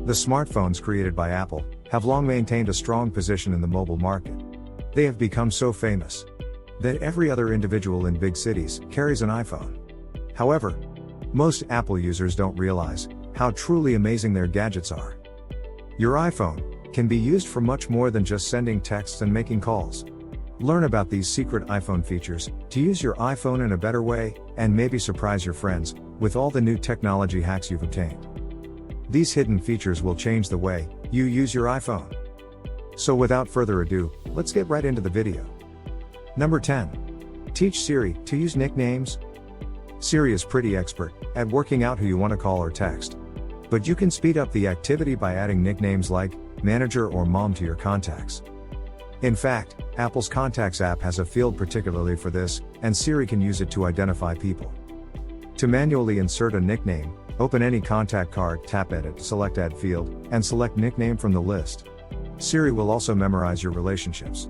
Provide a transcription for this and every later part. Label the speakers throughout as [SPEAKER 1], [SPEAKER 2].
[SPEAKER 1] The smartphones created by Apple have long maintained a strong position in the mobile market. They have become so famous that every other individual in big cities carries an iPhone. However, most Apple users don't realize how truly amazing their gadgets are. Your iPhone can be used for much more than just sending texts and making calls. Learn about these secret iPhone features to use your iPhone in a better way, and maybe surprise your friends with all the new technology hacks you've obtained. These hidden features will change the way you use your iPhone. So without further ado, let's get right into the video. Number 10. Teach Siri to use nicknames. Siri is pretty expert at working out who you want to call or text. But you can speed up the activity by adding nicknames like manager or mom to your contacts. In fact, Apple's Contacts app has a field particularly for this, and Siri can use it to identify people. To manually insert a nickname, open any contact card, tap Edit, select Add Field, and select Nickname from the list. Siri will also memorize your relationships.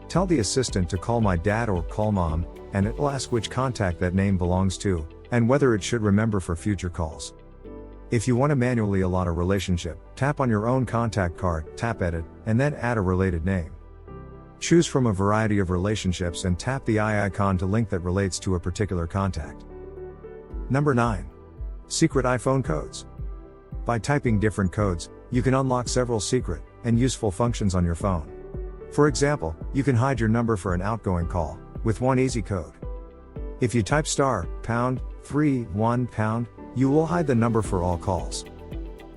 [SPEAKER 1] Tell the assistant to call my dad or call mom, and it will ask which contact that name belongs to, and whether it should remember for future calls. If you want to manually allot a relationship, tap on your own contact card, tap Edit, and then add a related name. Choose from a variety of relationships and tap the eye icon to link that relates to a particular contact. Number 9. Secret iPhone codes. By typing different codes, you can unlock several secret and useful functions on your phone. For example, you can hide your number for an outgoing call with one easy code. If you type *#31#, you will hide the number for all calls.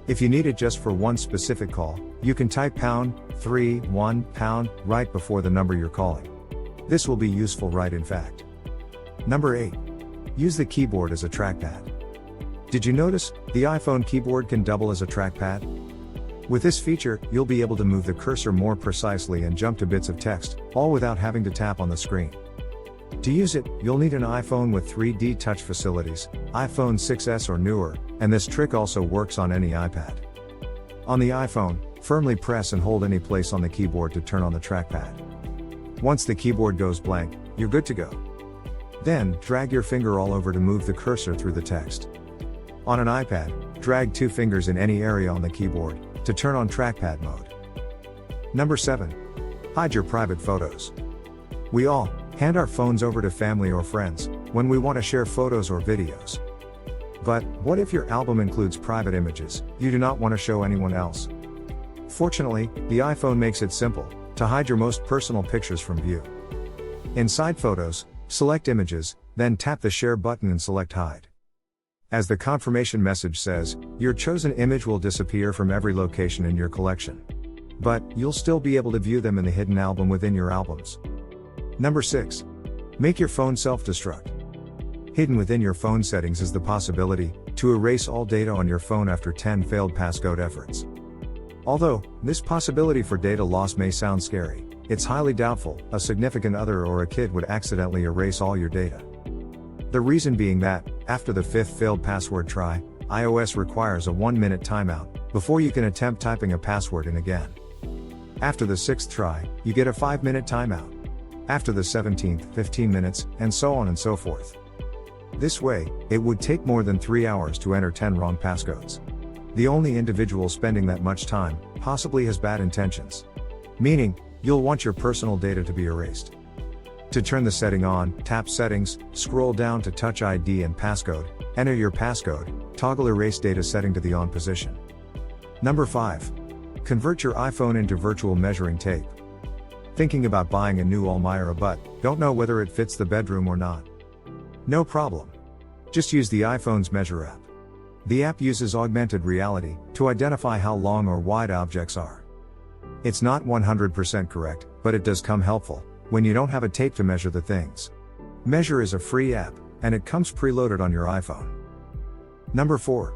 [SPEAKER 1] If you need it just for one specific call, you can type #31# right before the number you're calling. This will be useful right in fact. Number 8. Use the keyboard as a trackpad. Did you notice the iPhone keyboard can double as a trackpad? With this feature, you'll be able to move the cursor more precisely and jump to bits of text, all without having to tap on the screen. To use it, you'll need an iPhone with 3D touch facilities, iPhone 6s or newer, and this trick also works on any iPad. On the iPhone, firmly press and hold any place on the keyboard to turn on the trackpad. Once the keyboard goes blank, you're good to go. Then, drag your finger all over to move the cursor through the text. On an iPad, drag 2 fingers in any area on the keyboard to turn on trackpad mode. Number 7. Hide your private photos. We all hand our phones over to family or friends when we want to share photos or videos. But what if your album includes private images you do not want to show anyone else? Fortunately, the iPhone makes it simple to hide your most personal pictures from view. Inside Photos, select Images, then tap the Share button and select Hide. As the confirmation message says, your chosen image will disappear from every location in your collection. But you'll still be able to view them in the hidden album within your albums. Number 6. Make your phone self-destruct. Hidden within your phone settings is the possibility to erase all data on your phone after 10 failed passcode efforts. Although this possibility for data loss may sound scary, it's highly doubtful a significant other or a kid would accidentally erase all your data. The reason being that, after the 5th failed password try, iOS requires a 1-minute timeout before you can attempt typing a password in again. After the 6th try, you get a 5-minute timeout. After the 17th, 15 minutes, and so on and so forth. This way, it would take more than 3 hours to enter 10 wrong passcodes. The only individual spending that much time possibly has bad intentions. Meaning, you'll want your personal data to be erased. To turn the setting on, tap Settings, scroll down to Touch ID and Passcode, enter your passcode, toggle Erase Data setting to the on position. Number 5. Convert your iPhone into virtual measuring tape. Thinking about buying a new Almira but don't know whether it fits the bedroom or not? No problem. Just use the iPhone's Measure app. The app uses augmented reality to identify how long or wide objects are. It's not 100% correct, but it does come helpful when you don't have a tape to measure the things. Measure is a free app, and it comes preloaded on your iPhone. Number 4.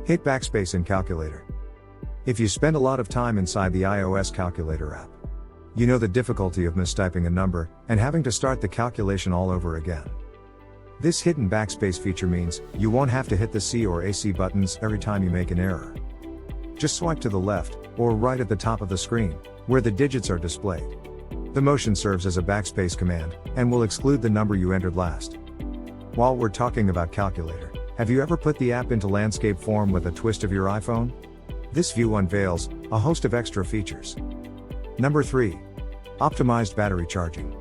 [SPEAKER 1] Hit backspace in Calculator. If you spend a lot of time inside the iOS Calculator app, you know the difficulty of mistyping a number and having to start the calculation all over again. This hidden backspace feature means you won't have to hit the C or AC buttons every time you make an error. Just swipe to the left or right at the top of the screen, where the digits are displayed. The motion serves as a backspace command and will exclude the number you entered last. While we're talking about Calculator, have you ever put the app into landscape form with a twist of your iPhone? This view unveils a host of extra features. Number 3. Optimized battery charging.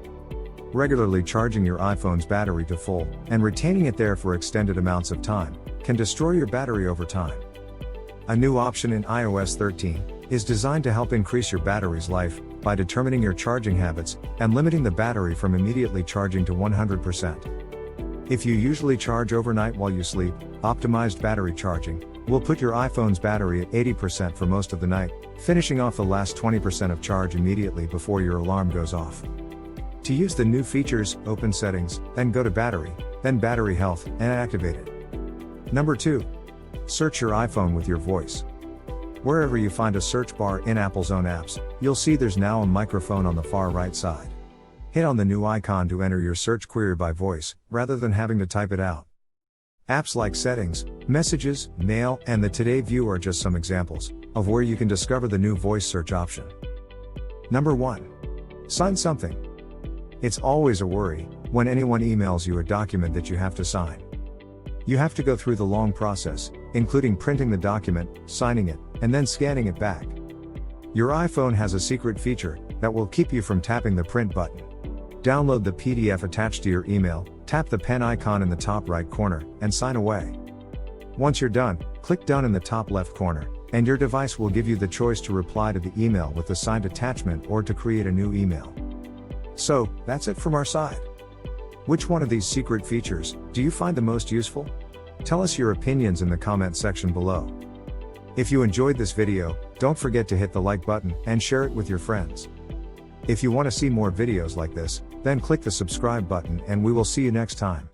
[SPEAKER 1] Regularly charging your iPhone's battery to full, and retaining it there for extended amounts of time, can destroy your battery over time. A new option in iOS 13 is designed to help increase your battery's life by determining your charging habits and limiting the battery from immediately charging to 100%. If you usually charge overnight while you sleep, optimized battery charging will put your iPhone's battery at 80% for most of the night, finishing off the last 20% of charge immediately before your alarm goes off. To use the new features, open Settings, then go to Battery, then Battery Health, and activate it. Number 2. Search your iPhone with your voice. Wherever you find a search bar in Apple's own apps, you'll see there's now a microphone on the far right side. Hit on the new icon to enter your search query by voice, rather than having to type it out. Apps like Settings, Messages, Mail, and the Today view are just some examples of where you can discover the new voice search option. Number 1. Sign something. It's always a worry when anyone emails you a document that you have to sign. You have to go through the long process, including printing the document, signing it, and then scanning it back. Your iPhone has a secret feature that will keep you from tapping the print button. Download the PDF attached to your email, tap the pen icon in the top right corner, and sign away. Once you're done, click Done in the top left corner, and your device will give you the choice to reply to the email with the signed attachment or to create a new email. So, that's it from our side. Which one of these secret features do you find the most useful? Tell us your opinions in the comment section below. If you enjoyed this video, don't forget to hit the like button and share it with your friends. If you want to see more videos like this, then click the subscribe button and we will see you next time.